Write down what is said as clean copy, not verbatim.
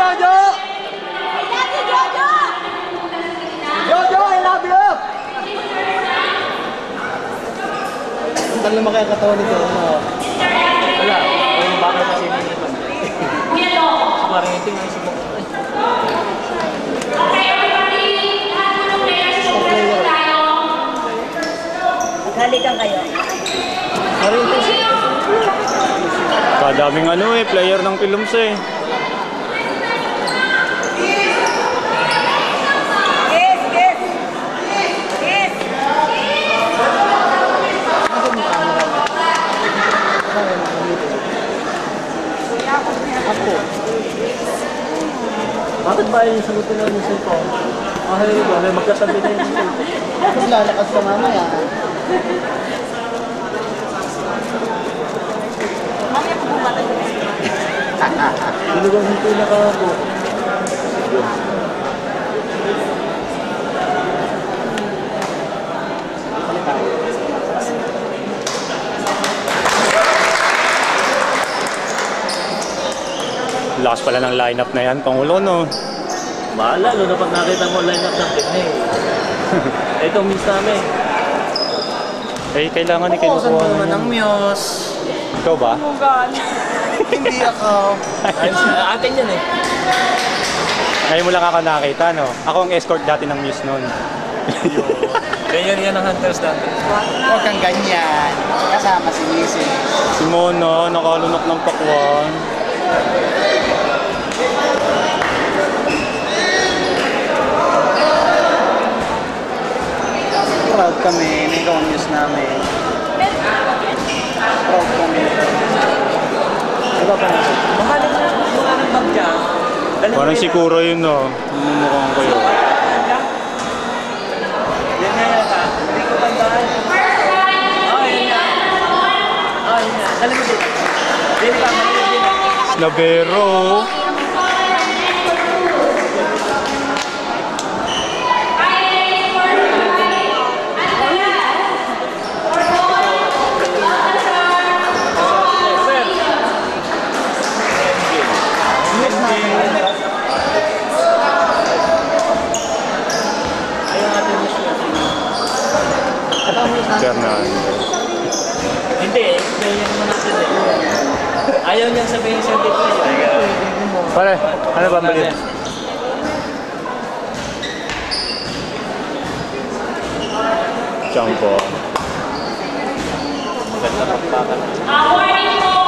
Jojo! Jojo, I love you! Ang talang makakatawa nito. Wala. Ang bakal kasi nito. Parang ito nga isip mo. Halikan kayo. Kadaming ano eh, player ng films eh. Yes, yes. Yes. Ako. Bakit ba yung sagutin na yung cellphone? Ay, magkasabi na yung cellphone. Tapos lalakas ka mamaya. Dinugang yung pinaka ako. Lakas pala ng lineup na yan, Pangulo, no? Bahala, lalo pag nakita mo line-up ng technique. Ito, miss namin. Eh, kailangan ni Kukusan mo kinukuha naman niya. ng Muse. Ikaw ba? Hindi ako. Atin yan eh. Ngayon mo lang ako nakita, no? Ako ang escort dati ng Muse noon. Ganyan yan ang hunters dati. Huwag kang ganyan. Kasama si Mrs. Si Mona, nakalunok ng pakwan. Proud kami. May news namin. Proud kami. Diba pa natin? Mahalin mo mukha ng bag dyan. Parang si Kuro yun, no? Mumukhang ko yun. Yan nga yata. Hindi ko tandaan. Yan nga. Yan nga. Dali mo dito. Dili pa. Snabero. Fernando. Hindi. Ganyan naman natin eh. Ayaw niyang sabihin sa dito. Pare, ano ba mali? Champo. Maganda pagbakan.